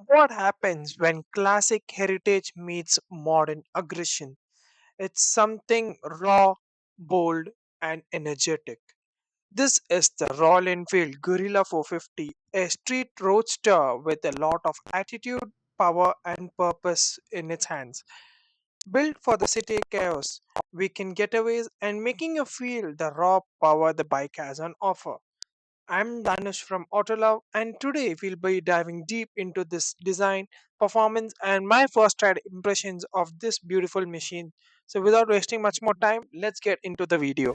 What happens when classic heritage meets modern aggression? It's something raw, bold, and energetic. This is the Royal Enfield Guerrilla 450, a street roadster with a lot of attitude, power, and purpose in its hands. Built for the city chaos, weekend getaways, and making you feel the raw power the bike has on offer. I'm Danush from Autolove, and today we'll be diving deep into this design, performance, and my first ride impressions of this beautiful machine. So, without wasting much more time, let's get into the video.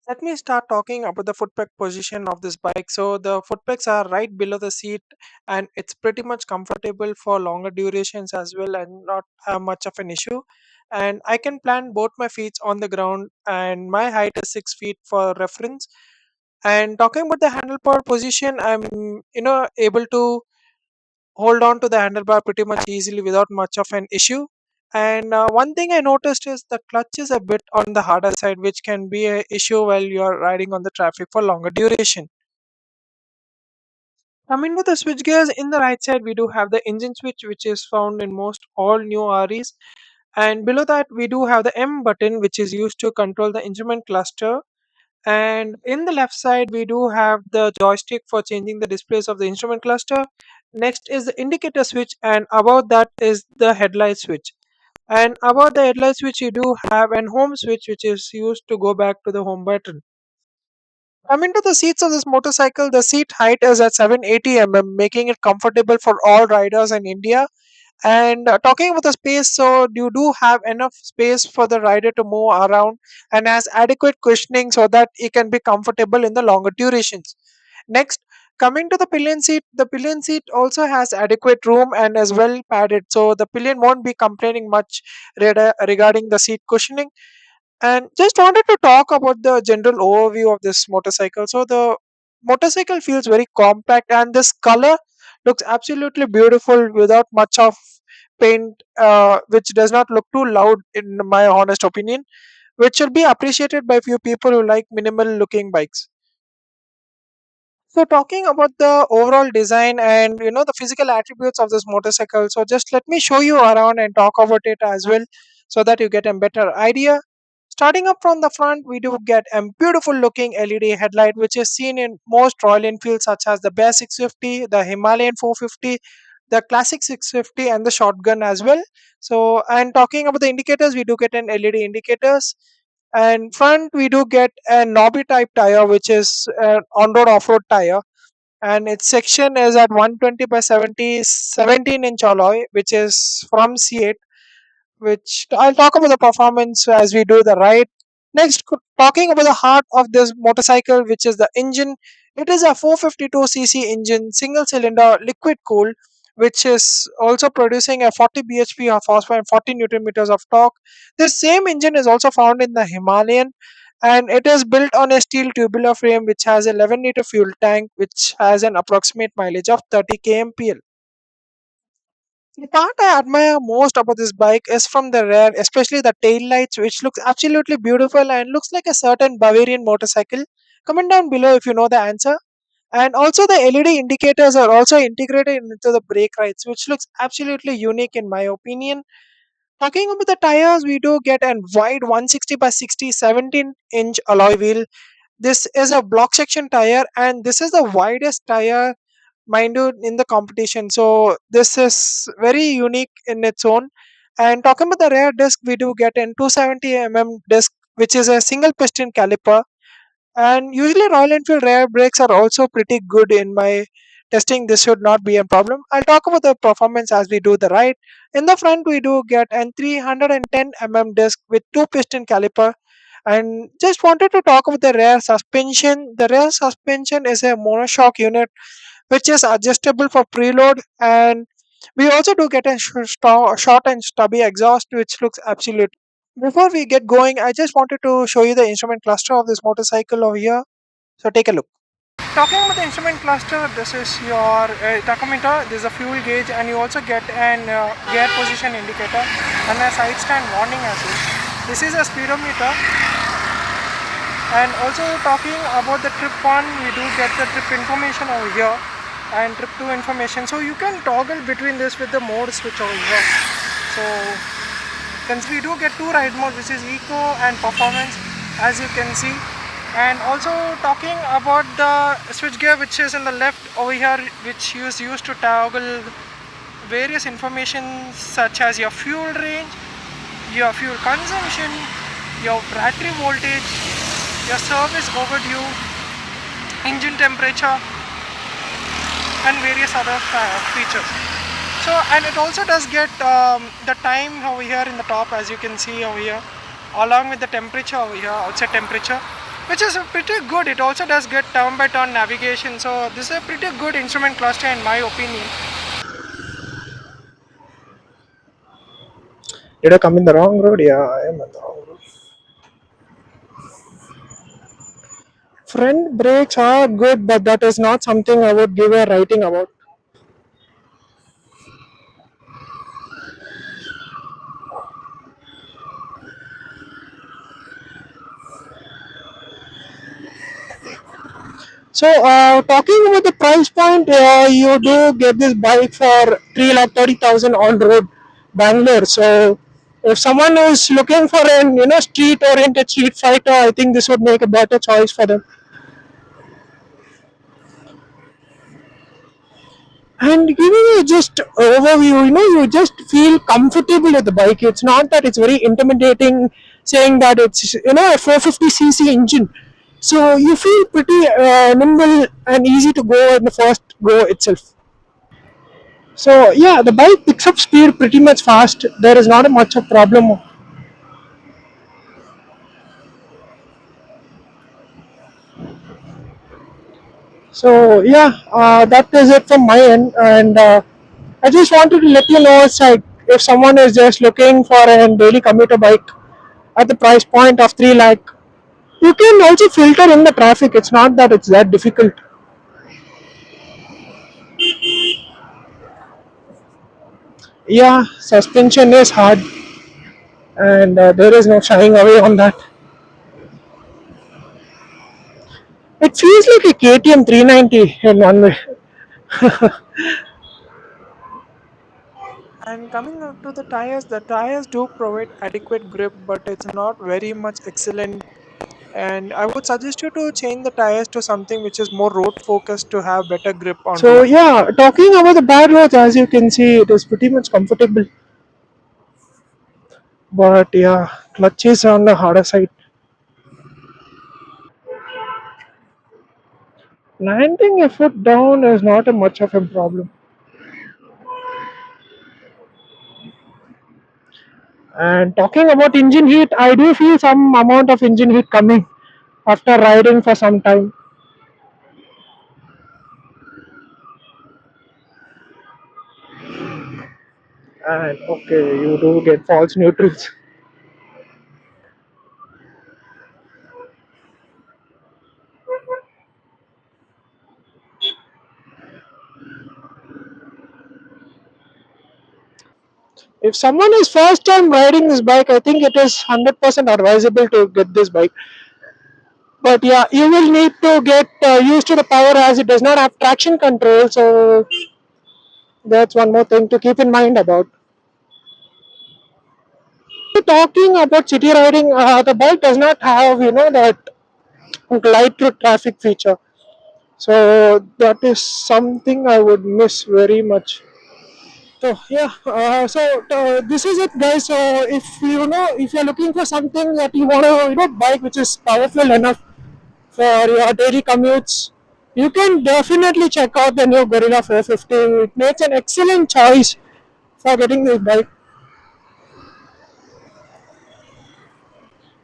Let me start talking about the footpeg position of this bike. So, the footpegs are right below the seat, and it's pretty much comfortable for longer durations as well, and not have much of an issue. And I can plant both my feet on the ground, and my height is 6 feet for reference. And talking about the handlebar position, I'm able to hold on to the handlebar pretty much easily without much of an issue. And one thing I noticed is the clutch is a bit on the harder side, which can be a issue while you are riding on the traffic for longer duration. Coming to the switch gears, in the right side we do have the engine switch, which is found in most all new REs, and below that we do have the M button, which is used to control the instrument cluster. And in the left side, we do have the joystick for changing the displays of the instrument cluster. Next is the indicator switch, and above that is the headlight switch. And above the headlight switch, you do have an home switch, which is used to go back to the home button. Coming to the seats of this motorcycle, the seat height is at 780 mm, making it comfortable for all riders in India. And talking about the space, so you do have enough space for the rider to move around and has adequate cushioning so that he can be comfortable in the longer durations. Next, coming to the pillion seat also has adequate room and is well padded, so the pillion won't be complaining much regarding the seat cushioning. And just wanted to talk about the general overview of this motorcycle. So the motorcycle feels very compact, and this color looks absolutely beautiful without much of paint, which does not look too loud in my honest opinion, which should be appreciated by few people who like minimal looking bikes. So talking about the overall design and the physical attributes of this motorcycle, so just let me show you around and talk about it as well, so that you get a better idea. Starting up from the front, we do get a beautiful looking LED headlight, which is seen in most Royal Enfields such as the Bear 650, the Himalayan 450, the Classic 650, and the Shotgun as well. So, and talking about the indicators, we do get an LED indicators. And front, we do get a knobby type tire, which is an on-road off-road tire, and its section is at 120 by 70 17-inch alloy, which is from C8, which I'll talk about the performance as we do the ride. Next, talking about the heart of this motorcycle, which is the engine. It is a 452cc engine, single cylinder, liquid cooled, which is also producing a 40 bhp of horsepower and 40 newton meters of torque. This same engine is also found in the Himalayan, and it is built on a steel tubular frame which has 11-liter fuel tank, which has an approximate mileage of 30 kmpl. The part I admire most about this bike is from the rear, especially the tail lights, which looks absolutely beautiful and looks like a certain Bavarian motorcycle. Comment down below if you know the answer. And also the LED indicators are also integrated into the brake lights, which looks absolutely unique in my opinion. Talking about the tires, we do get a wide 160 by 60 17-inch alloy wheel. This is a block section tire, and this is the widest tire, mind you, in the competition. So this is very unique in its own. And talking about the rear disc, we do get an 270 disc, which is a single piston caliper. And usually Royal Enfield rear brakes are also pretty good in my testing. This should not be a problem. I'll talk about the performance as we do the ride. In the front, we do get an 310 disc with two piston caliper. And just wanted to talk about the rear suspension. The rear suspension is a monoshock unit which is adjustable for preload, and we also do get a short and stubby exhaust, which looks absolute. Before we get going, I just wanted to show you the instrument cluster of this motorcycle over here. So take a look. Talking about the instrument cluster, this is your tachometer, this is a fuel gauge, and you also get an gear position indicator and a side stand warning as well. This is a speedometer, And also talking about the trip one, we do get the trip information over here and trip 2 information. So you can toggle between this with the mode switch over here. So since we do get two ride modes, which is eco and performance, as you can see. And also talking about the switch gear which is in the left over here, which is used to toggle various information such as your fuel range, your fuel consumption, your battery voltage, your service overdue, engine temperature, and various other features. So, and it also does get the time over here in the top, as you can see over here, along with the temperature over here, outside temperature, which is pretty good. It also does get turn by turn navigation. So this is a pretty good instrument cluster in my opinion. Did I come in the wrong road? Yeah, I am in the wrong road. Front brakes are good, but that is not something I would give a rating about. So, talking about the price point, you do get this bike for 3,30,000 on road, Bangalore. So, if someone is looking for an street oriented street fighter, I think this would make a better choice for them. And giving you just overview, you just feel comfortable with the bike. It's not that it's very intimidating, saying that it's a 450cc engine. So you feel pretty nimble and easy to go in the first go itself. So yeah, the bike picks up speed pretty much fast. There is not a much of problem. So yeah, that is it from my end, and I just wanted to let you know, it's like if someone is just looking for a daily commuter bike at the price point of 3 lakh, you can also filter in the traffic. It's not that it's that difficult. Yeah, suspension is hard, and there is no shying away on that. It feels like a KTM 390 in one way. And coming up to the tires do provide adequate grip, but it's not very much excellent. And I would suggest you to change the tires to something which is more road focused to have better grip on So road. yeah, talking about the bad roads, as you can see, it is pretty much comfortable. But yeah, clutch is on the harder side. Landing a foot down is not a much of a problem. And talking about engine heat, I do feel some amount of engine heat coming after riding for some time. And okay, you do get false neutrals. If someone is first time riding this bike, I think it is 100% advisable to get this bike. But yeah, you will need to get used to the power as it does not have traction control. So that's one more thing to keep in mind about. Talking about city riding, the bike does not have that light through traffic feature. So that is something I would miss very much. So yeah, this is it, guys. So if you're looking for something that you want to bike which is powerful enough for your daily commutes, you can definitely check out the new Gorilla 450. It makes an excellent choice for getting this bike.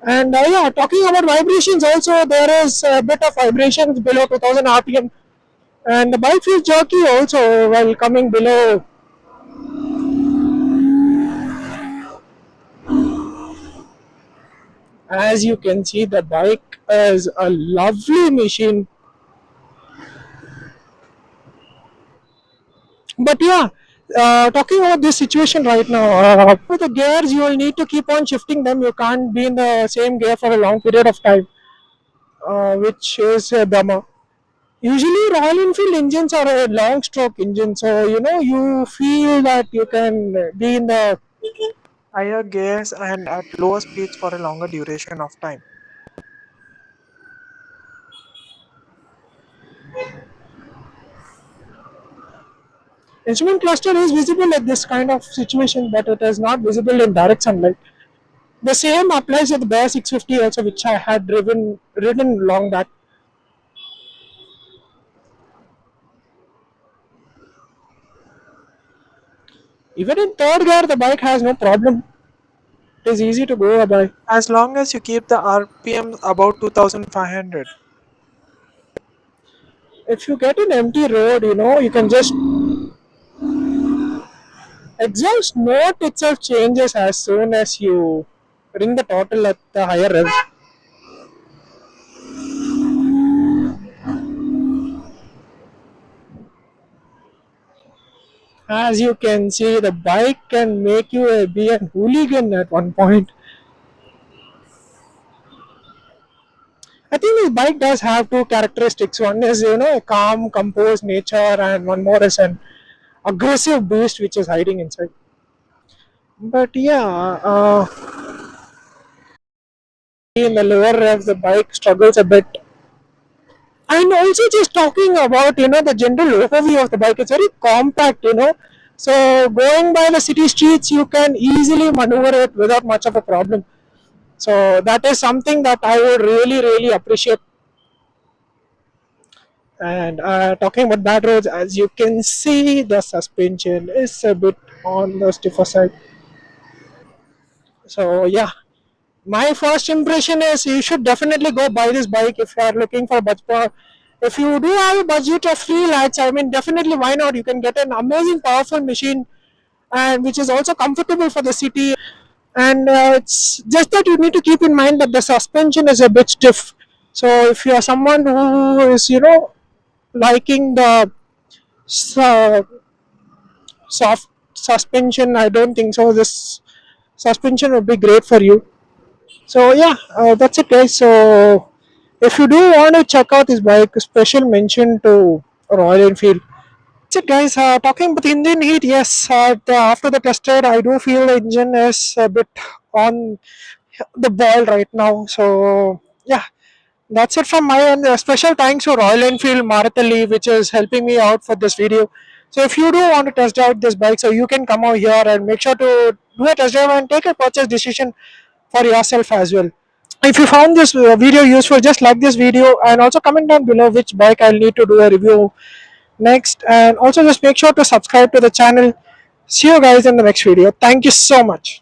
And yeah, talking about vibrations, also there is a bit of vibrations below 2000 RPM, and the bike feels jerky also while coming below. As you can see, the bike is a lovely machine. But yeah, talking about this situation right now, with the gears, you will need to keep on shifting them. You can't be in the same gear for a long period of time. which is a Brahma. Usually, Royal Enfield engines are a long stroke engine, so you feel that you can be in the higher gears and at lower speeds for a longer duration of time. instrument cluster is visible at this kind of situation, but it is not visible in direct sunlight. The same applies with the Bear 650 also, which I had ridden long back. Even in third gear, the bike has no problem. It is easy to go by. As long as you keep the RPMs about 2500. If you get an empty road, you can just exhaust note itself changes as soon as you ring the throttle at the higher rev. As you can see, the bike can make you be a hooligan at one point. I think this bike does have two characteristics. One is, a calm, composed nature, and one more is an aggressive beast which is hiding inside. But yeah, in the lower revs, the bike struggles a bit. And also, just talking about the general overview of the bike, it's very compact. So going by the city streets, you can easily maneuver it without much of a problem. So that is something that I would really, really appreciate. And talking about bad roads, as you can see, the suspension is a bit on the stiffer side. So yeah, my first impression is you should definitely go buy this bike if you are looking for a budget. If you do have a budget of 3 lakhs, I mean, definitely why not? You can get an amazing, powerful machine, and which is also comfortable for the city. And it's just that you need to keep in mind that the suspension is a bit stiff. So if you are someone who is liking the uh, soft suspension, I don't think so. This suspension would be great for you. So yeah, that's it, guys. So if you do want to check out this bike, special mention to Royal Enfield. That's it, guys. Talking about the engine heat, yes. After the test ride, I do feel the engine is a bit on the ball right now. So yeah, that's it from my end. Special thanks to Royal Enfield Maratali, which is helping me out for this video. So if you do want to test drive this bike, so you can come out here and make sure to do a test drive and take a purchase decision for yourself as well. If you found this video useful, just like this video and also comment down below which bike I'll need to do a review next, and also just make sure to subscribe to the channel. See you guys in the next video. Thank you so much.